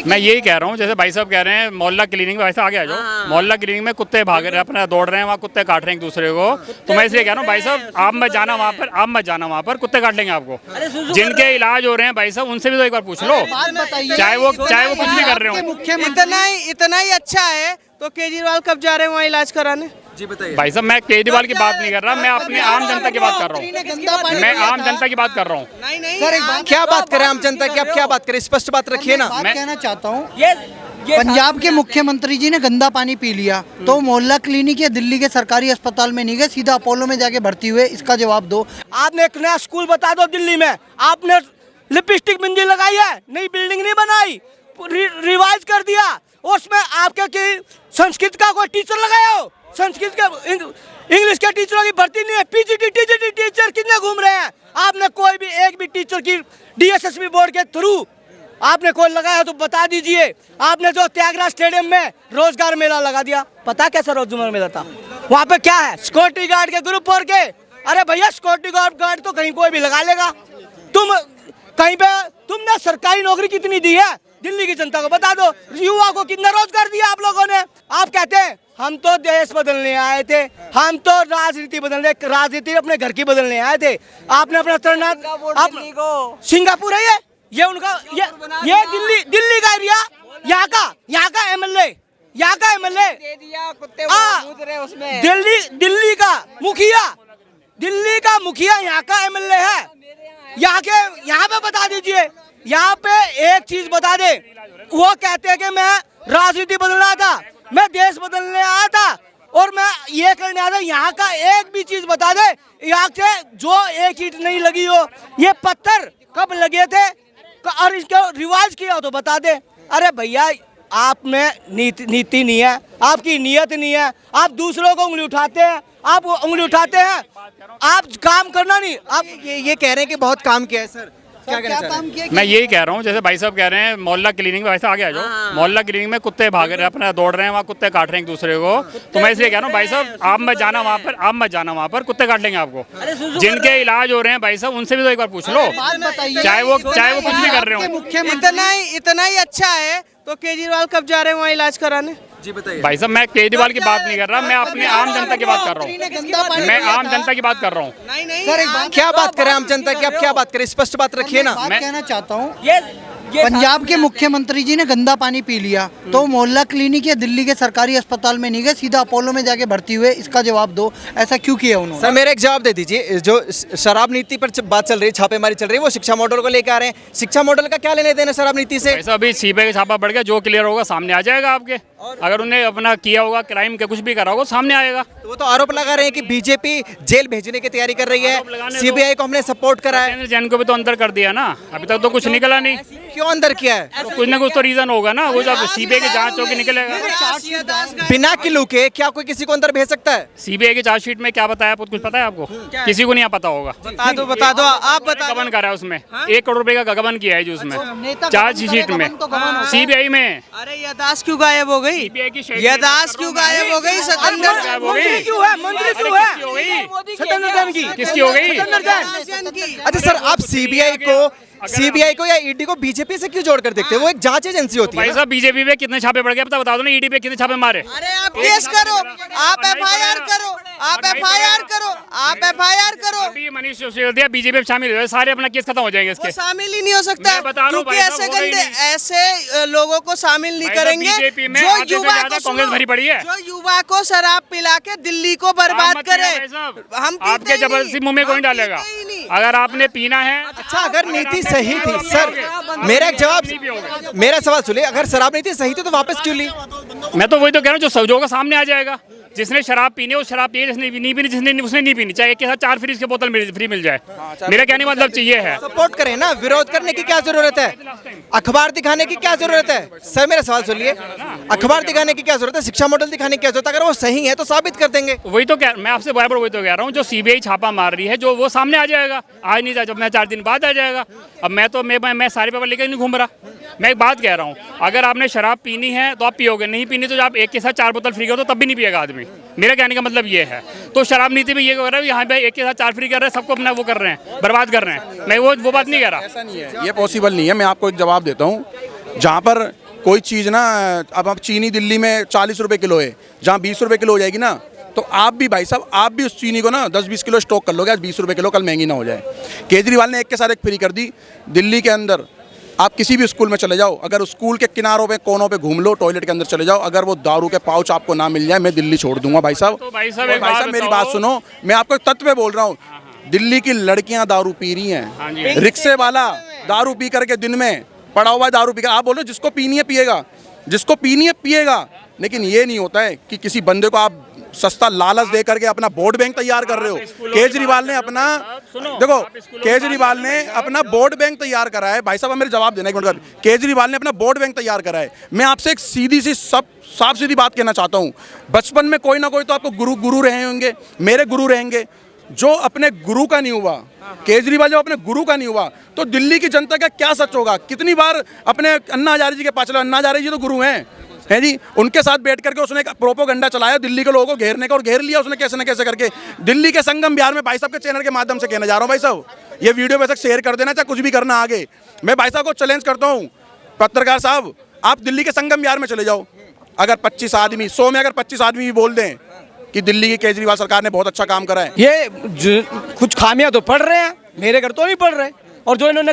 मैं यही कह रहा हूँ, जैसे भाई साहब कह रहे हैं मोहल्ला क्लीनिंग में, वैसे आगे आ जाओ। मोहल्ला क्लीनिक में कुत्ते भाग रहे हैं, अपना दौड़ रहे हैं, वहाँ कुत्ते काट रहे हैं एक दूसरे को। तो मैं इसलिए कह रहा हूँ भाई साहब आप मत जाना वहाँ पर, आप मत जाना वहाँ पर, कुत्ते काट लेंगे आपको। जिनके इलाज हो रहे हैं भाई साहब उनसे भी तो एक बार पूछ लो, चाहे वो कुछ भी कर रहे हो। इतना ही अच्छा है तो केजरीवाल कब जा रहे हैं वहाँ इलाज कराने? जी बताइए भाई साहब मैं केजरीवाल की बात नहीं कर रहा, मैं अपने आम जनता की बात कर रहा हूँ। मैं आम जनता की बात कर रहा हूँ। नहीं सर एक बात, क्या बात करें आम जनता की, आप क्या बात करें, स्पष्ट बात रखिए ना। मैं कहना चाहता हूँ, पंजाब के मुख्यमंत्री जी ने गंदा पानी पी लिया तो मोहल्ला क्लिनिक या दिल्ली के सरकारी अस्पताल में नहीं गए, सीधा अपोलो में जाके भर्ती हुए, इसका जवाब दो। आपने एक नया स्कूल बता दो दिल्ली में, आपने लिपस्टिक बिंदी लगाई है, नई बिल्डिंग नहीं बनाई, रिवाइज कर दिया। उसमें आपके की संस्कृत का कोई टीचर लगाया हो? संस्कृत के इंग्लिश के टीचरों की भर्ती नहीं है। पीजीटी टीजीटी टीचर कितने घूम रहे हैं? आपने कोई भी एक भी टीचर की डीएसएसबी बोर्ड के थ्रू आपने कोई लगाया तो बता दीजिए। आपने जो त्यागराज स्टेडियम में रोजगार मेला लगा दिया, पता कैसा रोजगार मेला था? वहाँ पे क्या है? सिक्योरिटी गार्ड के ग्रुप और के, अरे भैया सिक्योरिटी गार्ड तो कहीं कोई भी लगा लेगा। तुम कहीं पे तुमने सरकारी नौकरी कितनी दी है दिल्ली की जनता को बता दो। युवा को कितना रोजगार दिया आप लोगों ने? आप कहते हैं हम तो देश बदलने आए थे, हम तो राजनीति बदलने, राजनीति अपने घर की बदलने आए थे। आपने अपना तरना सिंगापुर है ये उनका, ये दिल्ली का एरिया, यहाँ का एमएलए दिल्ली का मुखिया यहाँ का एमएलए है। यहाँ पे बता दीजिए, यहाँ पे एक चीज बता दे, वो कहते हैं कि मैं राजनीति बदलने आया था, मैं देश बदलने आया था और मैं ये करने आया था। यहाँ का एक भी चीज बता दे, यहाँ से जो एक ईंट नहीं लगी हो, ये पत्थर कब लगे थे और इसका रिवाज किया हो तो बता दे। अरे भैया आप में नीति नहीं है, आपकी नीयत नहीं है, आप दूसरों को उंगली उठाते हैं, आप उंगली उठाते हैं, आप काम करना नहीं। आप ये कह रहे हैं कि बहुत काम किया है सर, क्या काम किया? मैं यही कह रहा हूँ, जैसे भाई साहब कह रहे हैं मोहल्ला क्लीनिक में, वैसे आगे आ जाओ। मोहल्ला क्लीनिक में कुत्ते भाग रहे हैं, अपना दौड़ रहे हैं, वहाँ कुत्ते काट रहे हैं एक दूसरे को। तो मैं इसलिए कह रहा हूँ भाई साहब आप मत जाना वहाँ पर, आप मत जाना वहाँ पर, कुत्ते काट लेंगे आपको। जिनके इलाज हो रहे हैं भाई साहब उनसे भी तो एक बार पूछ लो, चाहे वो कुछ भी कर रहे हो। इतना ही अच्छा है तो केजरीवाल कब जा रहे हैं वहाँ इलाज कराने? जी बताइए। भाई साहब मैं केजरीवाल की बात नहीं कर रहा, मैं अपने आम जनता की बात कर रहा हूँ। मैं आम जनता की बात कर रहा हूँ। सर एक बात, क्या बात करें आम जनता की, आप क्या बात करें, स्पष्ट बात रखिए ना। मैं कहना चाहता हूँ, पंजाब के मुख्यमंत्री जी ने गंदा पानी पी लिया तो मोहल्ला क्लिनिक या दिल्ली के सरकारी अस्पताल में नहीं गए, सीधा अपोलो में जाके भर्ती हुए, इसका जवाब दो। ऐसा क्यों किया उन्होंने? सर मेरा एक जवाब दे दीजिए। जो शराब नीति पर बात चल रही है, छापेमारी चल रही है, वो शिक्षा मॉडल को लेकर आ रहे हैं। शिक्षा मॉडल का क्या लेने देना शराब नीति से? ऐसा अभी सीबीआई का छापा बढ़ गया, जो क्लियर होगा सामने आ जाएगा आपके। अगर उन्हें अपना किया होगा क्राइम के कुछ भी करा होगा सामने आएगा। तो वो तो आरोप लगा रहे हैं कि बीजेपी जेल भेजने की तैयारी कर रही है, सीबीआई को हमने सपोर्ट करा है। जैन को भी तो अंदर कर दिया ना, अभी तक तो कुछ निकला नहीं। क्यों अंदर किया है? तो कुछ ना कुछ तो रीजन होगा ना, वो जब सीबीआई की जांच होगी निकलेगा। बिना क्लू के क्या कोई किसी को अंदर भेज सकता है? सीबीआई की चार्जशीट में क्या बताया कुछ पता है आपको? किसी को नहीं पता होगा। बता दो आप बता। गबन करा है उसमें, 1 करोड़ रुपए का गबन किया है जो उसमें चार्जशीट में सीबीआई में। अरे यादाश्त क्यों गायब हो गई? सीबीआई की यादाश्त क्यों गायब हो गई? मंत्री क्यों है? सत्येंद्र जैन की किसकी हो गई? अच्छा सर, आप सीबीआई को या ईडी को बीजेपी से क्यों जोड़कर देखते हैं? वो एक जांच एजेंसी होती है। भाई साहब बीजेपी पे कितने छापे पड़ गए बता दो ना, ईडी पे कितने छापे मारे? अरे आप केस करो, आप एफआईआर करो, आप एफआईआर करो, आप एफआईआर करो। अभी मनीष सिसोदिया बीजेपी में शामिल हुए, सारे अपना केस खत्म हो जाएंगे इसके। शामिल ही नहीं हो सकता क्योंकि ऐसे लोगों को शामिल नहीं करेंगे बीजेपी में जो युवा को कांग्रेस भरी पड़ी है, जो युवा को शराब पिला के दिल्ली को बर्बाद करे। हम आपके जबरदस्ती मुंह में कोई डालेगा अगर आपने पीना है। अच्छा अगर नीति सही थी सर, मेरा एक जवाब, मेरा सवाल सुनिए, अगर शराब नीति सही थी तो वापस क्यों ली? मैं तो वही तो कह रहा हूँ, जो सजो का सामने आ जाएगा। जिसने शराब पीनी है वो शराब पिए, जिसने नहीं पीनी जिसने उसने नहीं पीनी, चाहे एक के साथ 4 फ्री की बोतल फ्री मिल जाए। मेरा कहने का मतलब चाहिए है सपोर्ट करें ना, विरोध करने की क्या जरूरत है? अखबार दिखाने की क्या जरूरत है? सर मेरा सवाल सुनिए, अखबार दिखाने की क्या जरूरत है? शिक्षा मॉडल दिखाने की क्या जरूरत है? अगर वो सही है तो साबित कर देंगे। वही तो मैं आपसे बराबर वही तो कह रहा हूँ, जो सीबीआई छापा मार रही है जो वो सामने आ जाएगा। आज नहीं, जब मैं 4 दिन बाद आ जाएगा। अब मैं सारे पेपर लेकर नहीं घूम रहा। मैं एक बात कह रहा हूँ, अगर आपने शराब पीनी है तो आप पियोगे, नहीं पीनी तो आप एक के साथ 4 बोतल फ्री करो तो तब भी नहीं पिएगा आदमी। मेरा कहने का मतलब ये है। तो शराब नीति में ये कर रहा है, यहाँ पे एक के साथ 4 फ्री कर रहे हैं, सबको अपना वो कर रहे हैं, बर्बाद कर रहे हैं। मैं वो बात नहीं कह रहा। ऐसा नहीं है, ये पॉसिबल नहीं है। मैं आपको एक जवाब देता हूँ, जहाँ पर कोई चीज़ ना, अब चीनी दिल्ली में 40 रुपए किलो है, जहाँ 20 रुपए किलो हो जाएगी ना, तो आप भी भाई साहब, आप भी उस चीनी को ना 10-20 किलो स्टॉक कर लोगे, आज 20 रुपए किलो, कल महंगी ना हो जाए। केजरीवाल ने एक के साथ एक फ्री कर दी। दिल्ली के अंदर आप किसी भी स्कूल में चले जाओ, अगर स्कूल के किनारों पे कोनों पे घूम लो, टॉयलेट के अंदर चले जाओ, अगर वो दारू के पाउच आपको ना मिल जाए, मैं दिल्ली छोड़ दूंगा भाई साहब। तो भाई साहब, और एक भाई बात साहब मेरी बताओ। बात सुनो, मैं आपको एक तथ्य पे बोल रहा हूँ, दिल्ली की लड़कियां दारू पी रही हाँ जी। हैं, रिक्शे वाला दारू पी करके दिन में पड़ा हुआ है, दारू पी कर, आप बोल रहे हो जिसको पीनी है पिएगा, जिसको पीनी है पिएगा, लेकिन ये नहीं होता है कि किसी बंदे को आप सस्ता लालच दे करके अपना वोट बैंक तैयार कर रहे हो। केजरीवाल ने अपना, देखो केजरीवाल ने अपना वोट बैंक तैयार करा है। भाई साहब मेरे जवाब देना एक मिनट, केजरीवाल ने अपना वोट बैंक तैयार करा है। मैं आपसे एक सीधी सी साफ सीधी बात कहना चाहता हूँ, बचपन में कोई ना कोई तो आपको गुरु रहे होंगे, मेरे गुरु रहेंगे। जो अपने गुरु का नहीं हुआ, केजरीवाल जब अपने गुरु का नहीं हुआ, तो दिल्ली की जनता का क्या सच होगा? कितनी बार अपने अन्ना हजारे जी के पास चला, अन्ना हजारे जी तो गुरु हैं, है जी, उनके साथ बैठ करके उसने एक प्रोपोगंडा चलाया दिल्ली के लोगों को घेरने का, और घेर लिया उसने कैसे न कैसे करके। दिल्ली के संगम बिहार में भाई साहब के चैनल के माध्यम से कहना जा रहा हूँ, भाई साहब ये वीडियो वैसे शेयर कर देना, चाहे कुछ भी करना आगे। मैं भाई साहब को चैलेंज करता हूँ, पत्रकार साहब, आप दिल्ली के संगम बिहार में चले जाओ, अगर 25 आदमी 100 में अगर 25 आदमी भी बोल दें कि दिल्ली की केजरीवाल सरकार ने बहुत अच्छा काम करा है, ये कुछ खामियां तो पड़ रहे हैं, मेरे घर तो नहीं पड़ रहे। और जो इन्होंने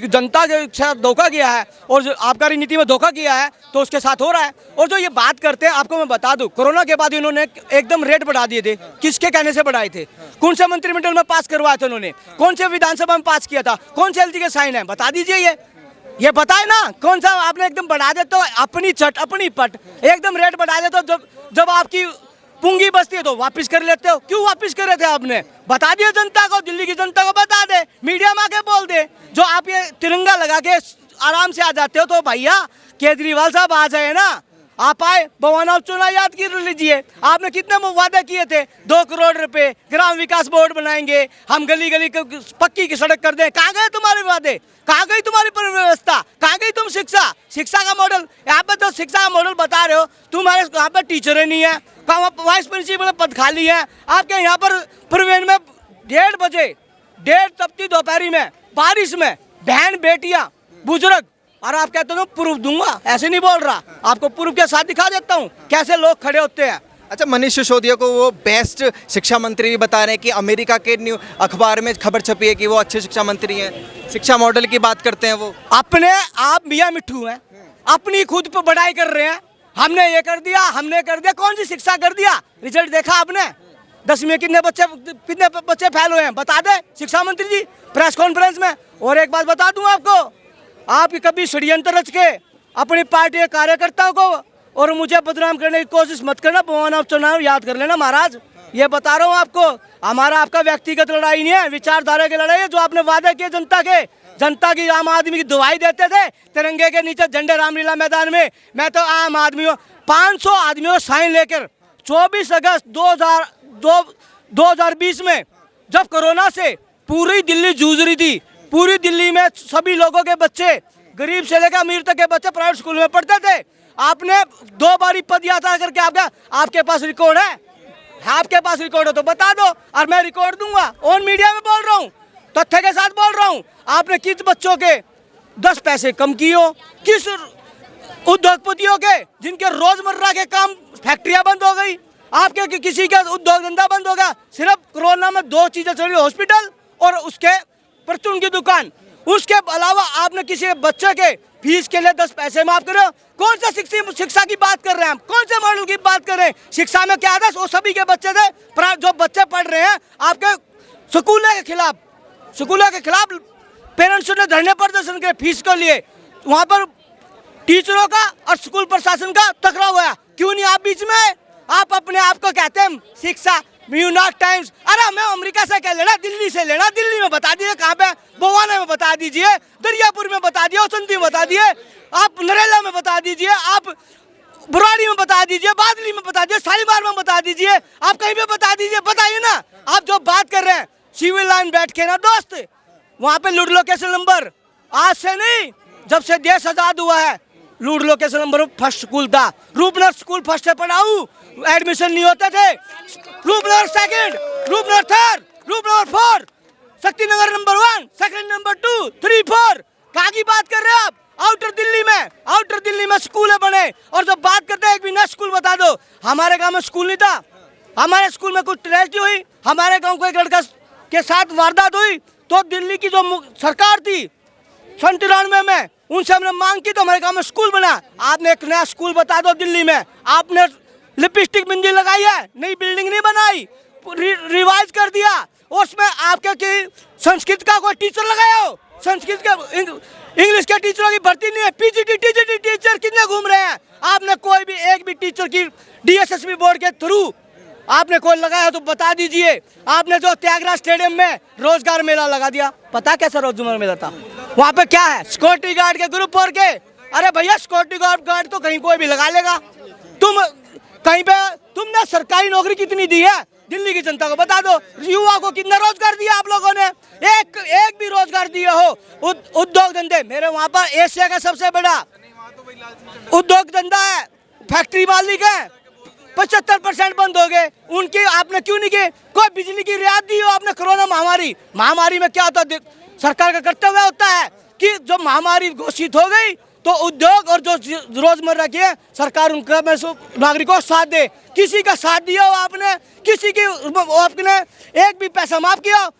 जनता के साथ धोखा किया है और जो आबकारी नीति में धोखा किया है, तो उसके साथ हो रहा है। और जो ये बात करते हैं, आपको मैं बता दूं, कोरोना के बाद इन्होंने एकदम रेट बढ़ा दिए थे। किसके कहने से बढ़ाए थे? कौन से मंत्रिमंडल में पास करवाए थे उन्होंने? कौन से विधानसभा में पास किया था? कौन से एलजी के साइन है? बता दीजिए, ये बताए ना, कौन सा आपने एकदम बढ़ा दे तो अपनी चट अपनी पट, एकदम रेट बढ़ा दे तो जब आपकी पूंगी बचती है तो वापस कर लेते हो। क्यों वापस कर रहे थे आपने? बता दिया जनता को, दिल्ली की जनता को बता दे, मीडिया में आके बोल दे। जो आप ये तिरंगा लगा के आराम से आ जाते हो, तो भैया केजरीवाल साहब आ जाए ना, आप आए, भवाना चुनाव याद कर लीजिए, आपने कितने वादे किए थे? 2 करोड़ रुपए, ग्राम विकास बोर्ड बनाएंगे, हम गली गली पक्की की सड़क कर दें। कहाँ गए तुम्हारे वादे? कहाँ गई तुम्हारी व्यवस्था? कहाँ गई तुम शिक्षा का मॉडल? यहाँ पे तो शिक्षा का मॉडल बता रहे हो, तुम्हारे यहाँ पे टीचरें नहीं है, वाइस प्रिंसिपल पद खाली है। आपके यहाँ पर प्रवेश में 1:30 बजे, 1:30 तपती दोपहरी में, बारिश में, बहन बेटियां बुजुर्ग, और आप कहते हो प्रूफ दूंगा। ऐसे नहीं बोल रहा, आपको प्रूफ के साथ दिखा देता हूँ कैसे लोग खड़े होते हैं। अच्छा, मनीष सिसोदिया को वो बेस्ट शिक्षा मंत्री भी बता रहे हैं कि अमेरिका के न्यू अखबार में खबर छपी है कि वो अच्छे शिक्षा मंत्री हैं, शिक्षा मॉडल की बात करते हैं वो। अपने आप मियाँ मिट्ठू हैं, अपनी खुद पर बढ़ाई कर रहे हैं, हमने ये कर दिया, हमने कर दिया। कौन सी शिक्षा कर दिया? रिजल्ट देखा आपने? 10वीं में कितने बच्चे फेल हुए हैं? बता दे शिक्षा मंत्री जी प्रेस कॉन्फ्रेंस में। और एक बात बता दूं आपको, आप कभी षड्यंत्र रच के अपनी पार्टी के कार्यकर्ताओं को और मुझे बदनाम करने की कोशिश मत करना। भवाना चुनाव याद कर लेना महाराज, ये बता रहा हूँ आपको। हमारा आपका व्यक्तिगत लड़ाई नहीं है, विचारधारा की लड़ाई है। जो आपने वादे किए जनता की आम आदमी की दुआई देते थे तिरंगे के नीचे झंडे रामलीला मैदान में, मैं तो आम आदमी 500 आदमियों साइन लेकर 24 अगस्त 2020 में, जब कोरोना से पूरी दिल्ली जूझ रही थी, पूरी दिल्ली में सभी लोगों के बच्चे, गरीब से लेकर अमीर तक के बच्चे प्राइवेट स्कूल में पढ़ते थे, आपने 2 बारी पद यात्रा करके आपके पास रिकॉर्ड है? आपके पास रिकॉर्ड हो तो बता दो, और मैं रिकॉर्ड दूंगा। ऑन मीडिया में बोल रहा हूँ, तथ्य के साथ बोल रहा हूँ। आपने किस बच्चों के 10 पैसे कम किए हो? किस उद्योगपतियों के जिनके रोजमर्रा के काम, फैक्ट्रियां बंद हो गई, आपके किसी का उद्योग धंधा बंद हो गया? सिर्फ कोरोना में 2 चीजें चली, हॉस्पिटल और उसके परचून की दुकान। उसके अलावा आपने किसी बच्चे के फीस के लिए 10 पैसे माफ कर रहे हो? कौन सा शिक्षा की बात कर रहे हैं? कौन से मॉडल की बात कर रहे हैं? शिक्षा में क्या था? वो सभी के बच्चे थे, जो बच्चे पढ़ रहे हैं आपके स्कूलों के खिलाफ पेरेंट्स ने धरने प्रदर्शन के फीस के लिए। वहाँ पर टीचरों का और स्कूल प्रशासन का टकराव हुआ। क्यों नहीं आप बीच में? आप अपने आप को कहते हैं शिक्षा न्यूयॉर्क टाइम्स। अरे मैं अमेरिका से क्या लेना, दिल्ली से लेना। दिल्ली में बता दीजिए कहाँ पे, भवाना में बता दीजिए, दरियापुर में बता दिए, औसंती में बता दिए, आप नरेला में बता दीजिए, आप बुराड़ी में बता दीजिए, बादली में बता दीजिए, शालीमार में बता दीजिए, आप कहीं पे बता दीजिए। बताइए ना, आप जो बात कर रहे हैं सिविल लाइन बैठ के ना दोस्त, वहाँ पे लूट लोकेशन नंबर आज से नहीं, जब से देश आजाद हुआ है लूट लोकेशन नंबर फर्स्ट स्कूल था। रूपनगर स्कूल फर्स्ट से पढ़ाऊ, एडमिशन नहीं होते थे। Rupnagar second, Rupnagar third, Rupnagar 4, Shakti Nagar number 1, second number 2, 3, 4। कहाँ की बात कर रहे हैं आप? आउटर दिल्ली में स्कूल है बने, और जब बात करते हैं एक भी नया स्कूल बता दो। हमारे गांव में स्कूल नहीं था, हमारे स्कूल में कुछ ट्रेजेडी हुई, हमारे गांव को एक लड़का के साथ वारदात हुई, तो दिल्ली की जो सरकार थी 97 में, उनसे हमने मांग की तो हमारे गांव में स्कूल बना। आपने एक नया स्कूल बता दो दिल्ली में, आपने लिपस्टिक बिंदी लगाई है, नई बिल्डिंग नहीं बनाई, रिवाइज कर दिया। उसमें आपके की संस्कृत का कोई टीचर लगाया हो? संस्कृत के इंग्लिश के टीचरों की भर्ती नहीं है। पीजीटी टीजीटी टीचर कितने घूम रहे हैं? आपने कोई भी एक भी टीचर की डीएसएसबी बोर्ड के थ्रू आपने कोई लगाया तो बता दीजिए। आपने जो त्यागराज स्टेडियम में रोजगार मेला लगा दिया, पता कैसा रोजगार मेला था? वहाँ पे क्या है? सिक्योरिटी गार्ड के ग्रुप और के, अरे भैया सिक्योरिटी गार्ड तो कहीं कोई भी लगा लेगा। तुम कहीं पे तुमने सरकारी नौकरी कितनी दी है दिल्ली की जनता को बता दो। युवा को कितना रोजगार दिया आप लोगों ने? एक भी रोजगार दिया हो? उद्योग धंधे मेरे वहाँ पर एशिया का सबसे बड़ा उद्योग धंधा है, फैक्ट्री मालिक है, 75% बंद हो गए। उनकी आपने क्यों नहीं किए? कोई बिजली की रियायत दी हो आपने? कोरोना महामारी में क्या होता है? सरकार का कर्तव्य होता है कि जब महामारी घोषित हो गई तो उद्योग और जो रोजमर्रा की है सरकार उनका नागरिकों को साथ दे। किसी का साथ दिया हो आपने? किसी की आपने एक भी पैसा माफ किया?